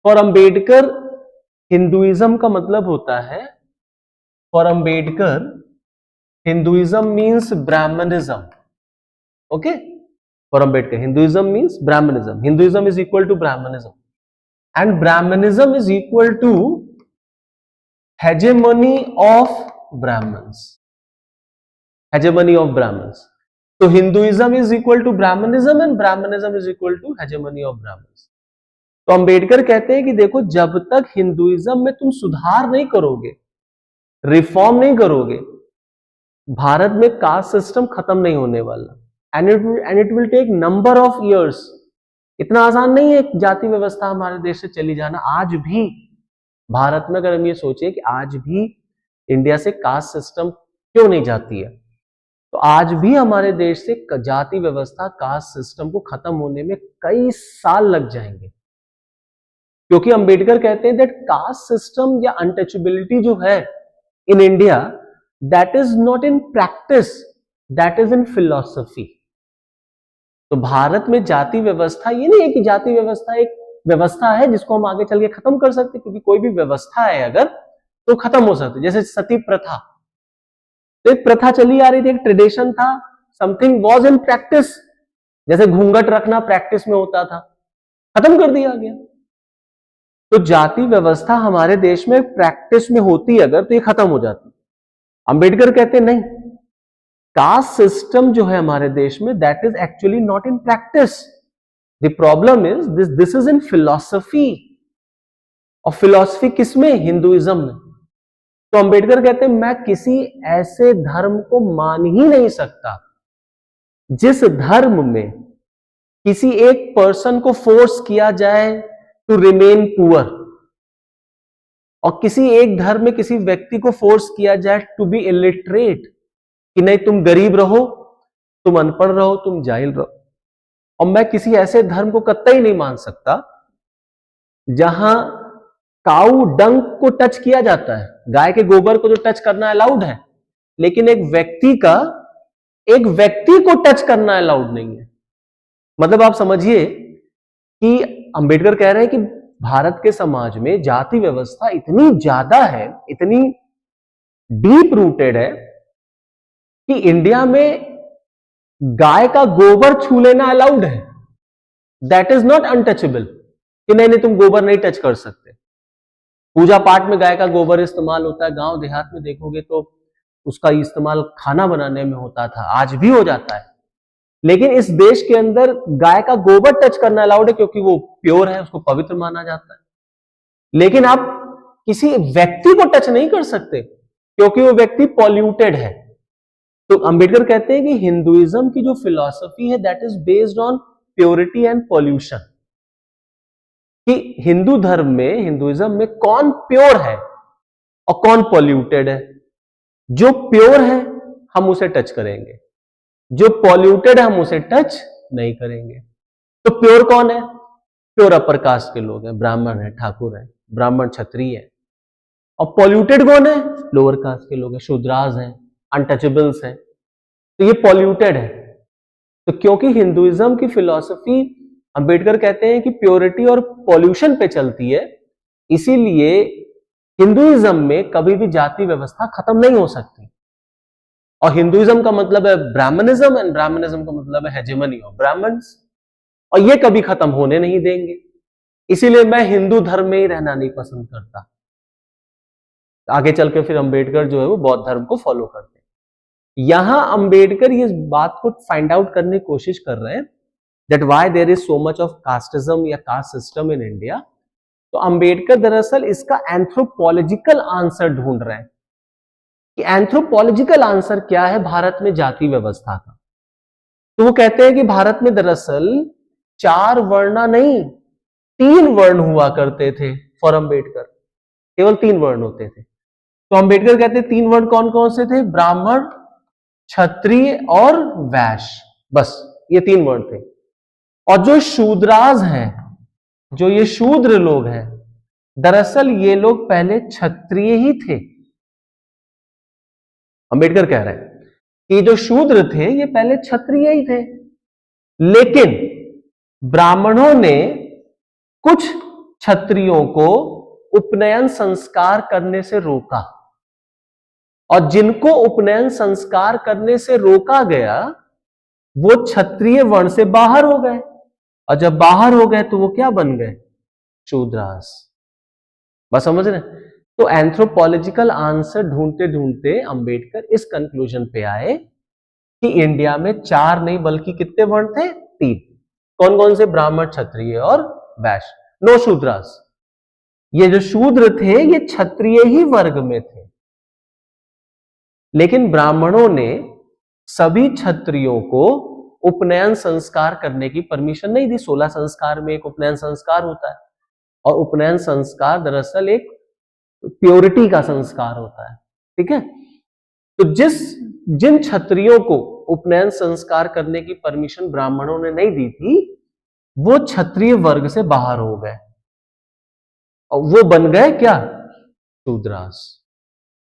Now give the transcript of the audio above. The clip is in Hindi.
फॉर अंबेडकर हिंदुइज्म का मतलब होता है, for Ambedkar Hinduism means Brahmanism. Okay, for Ambedkar Hinduism means Brahmanism. Hinduism is equal to Brahmanism and Brahmanism is equal to hegemony of Brahmins. Hegemony of Brahmins. तो Hinduism is equal to Brahmanism and Brahmanism is equal to hegemony of Brahmins. तो अंबेडकर कहते हैं कि देखो, जब तक हिंदुइज्म में तुम सुधार नहीं करोगे, रिफॉर्म नहीं करोगे, भारत में कास्ट सिस्टम खत्म नहीं होने वाला. And it will take number of years. इतना आसान नहीं है जाति व्यवस्था हमारे देश से चली जाना. आज भी भारत में अगर हम ये सोचे कि आज भी इंडिया से कास्ट सिस्टम क्यों नहीं जाती है, तो आज भी हमारे देश से जाति व्यवस्था, कास्ट सिस्टम को खत्म होने में कई साल लग जाएंगे. क्योंकि अंबेडकर कहते हैं दैट कास्ट सिस्टम या अनटचेबिलिटी जो है in India, that is not in practice, that is in philosophy. तो भारत में जाति व्यवस्था ये नहीं है कि जाति व्यवस्था एक व्यवस्था है जिसको हम आगे चल के खत्म कर सकते, क्योंकि कोई भी व्यवस्था है अगर तो खत्म हो सकती है. जैसे सती प्रथा, तो एक प्रथा चली आ रही थी, एक ट्रेडिशन था, समथिंग वॉज इन प्रैक्टिस. जैसे घूंघट रखना प्रैक्टिस में होता था, खत्म कर दिया गया. तो जाति व्यवस्था हमारे देश में प्रैक्टिस में होती अगर, तो ये खत्म हो जाती. अंबेडकर कहते नहीं, कास्ट सिस्टम जो है हमारे देश में, that is actually not in practice. The problem is this is in philosophy. और फिलॉसफी किसमें? हिंदुइज्म में. तो अंबेडकर कहते हैं मैं किसी ऐसे धर्म को मान ही नहीं सकता जिस धर्म में किसी एक पर्सन को फोर्स किया जाए टू रिमेन पुअर, और किसी एक धर्म में किसी व्यक्ति को फोर्स किया जाए टू बी इलिटरेट, कि नहीं तुम गरीब रहो, तुम अनपढ़ रहो, तुम जाहिल रहो. और मैं किसी ऐसे धर्म को कतई नहीं मान सकता जहां काऊ डंक को टच किया जाता है, गाय के गोबर को जो टच करना अलाउड है, लेकिन एक व्यक्ति को टच करना अलाउड नहीं है. मतलब आप समझिए कि अंबेडकर कह रहे हैं कि भारत के समाज में जाति व्यवस्था इतनी ज्यादा है, इतनी डीप रूटेड है कि इंडिया में गाय का गोबर छू लेना अलाउड है. दैट इज नॉट अनटचेबल, कि नहीं तुम गोबर नहीं टच कर सकते. पूजा पाठ में गाय का गोबर इस्तेमाल होता है. गांव देहात में देखोगे तो उसका इस्तेमाल खाना बनाने में होता था, आज भी हो जाता है. लेकिन इस देश के अंदर गाय का गोबर टच करना अलाउड है, क्योंकि वो प्योर है, उसको पवित्र माना जाता है. लेकिन आप किसी व्यक्ति को टच नहीं कर सकते, क्योंकि वो व्यक्ति पॉल्यूटेड है. तो अंबेडकर कहते हैं कि हिंदुइज्म की जो फिलॉसफी है, that is based on purity and pollution. कि हिंदू धर्म में, हिंदुइज्म में कौन प्योर है और कौन पॉल्यूटेड है. जो प्योर है हम उसे टच करेंगे, जो पॉल्यूटेड है हम उसे टच नहीं करेंगे. तो प्योर कौन है? प्योर अपर कास्ट के लोग हैं, ब्राह्मण है, ठाकुर है, ब्राह्मण क्षत्रिय है. और पॉल्यूटेड कौन है? लोअर कास्ट के लोग हैं, शूद्रास हैं, अनटचेबल्स हैं. तो ये पॉल्यूटेड है. तो क्योंकि हिंदुइज्म की फिलॉसफी, अंबेडकर कहते हैं कि प्योरिटी और पॉल्यूशन पे चलती है, इसीलिए हिंदुइज्म में कभी भी जाति व्यवस्था खत्म नहीं हो सकती. और हिंदुइज्म का मतलब है ब्राह्मणिज्म, एंड ब्राह्मणिज्म का मतलब है हेजेमनी ऑफ ब्राह्मण्स, और ये कभी खत्म होने नहीं देंगे. इसीलिए मैं हिंदू धर्म में ही रहना नहीं पसंद करता. आगे चल के फिर अंबेडकर जो है वो बौद्ध धर्म को फॉलो करते हैं. यहां अंबेडकर ये बात को फाइंड आउट करने की कोशिश कर रहे हैं that why there is so much of casteism या caste system in India. तो अंबेडकर दरअसल इसका एंथ्रोपोलॉजिकल आंसर ढूंढ रहे हैं कि एंथ्रोपोलॉजिकल आंसर क्या है भारत में जाति व्यवस्था का. तो वो कहते हैं कि भारत में दरअसल 4 वर्ण नहीं 3 वर्ण हुआ करते थे. फॉर अंबेडकर केवल 3 वर्ण होते थे. तो अंबेडकर कहते हैं 3 वर्ण कौन कौन से थे? ब्राह्मण, क्षत्रिय और वैश्य. बस ये 3 वर्ण थे. और जो शूद्रास हैं, जो ये शूद्र लोग हैं, दरअसल ये लोग पहले क्षत्रिय ही थे. अंबेडकर कह रहे हैं कि जो शूद्र थे ये पहले क्षत्रिय ही थे, लेकिन ब्राह्मणों ने कुछ क्षत्रियों को उपनयन संस्कार करने से रोका, और जिनको उपनयन संस्कार करने से रोका गया वो क्षत्रिय वर्ण से बाहर हो गए, और जब बाहर हो गए तो वो क्या बन गए? शूद्रास। बस समझ रहे? तो एंथ्रोपोलॉजिकल आंसर ढूंढते ढूंढते अंबेडकर इस कंक्लूजन पे आए कि इंडिया में 4 नहीं बल्कि कितने वर्ण थे? 3। कौन कौन से? ब्राह्मण, क्षत्रिय और वैश्य, नो शूद्रास। ये जो शूद्र थे ये क्षत्रिय ही वर्ग में थे, लेकिन ब्राह्मणों ने सभी क्षत्रियों को उपनयन संस्कार करने की परमिशन नहीं दी। 16 संस्कार में एक उपनयन संस्कार होता है, और उपनयन संस्कार दरअसल एक प्योरिटी का संस्कार होता है, ठीक है। तो जिन क्षत्रियों को उपनयन संस्कार करने की परमिशन ब्राह्मणों ने नहीं दी थी वो क्षत्रिय वर्ग से बाहर हो गए और वो बन गए क्या? शूद्रास।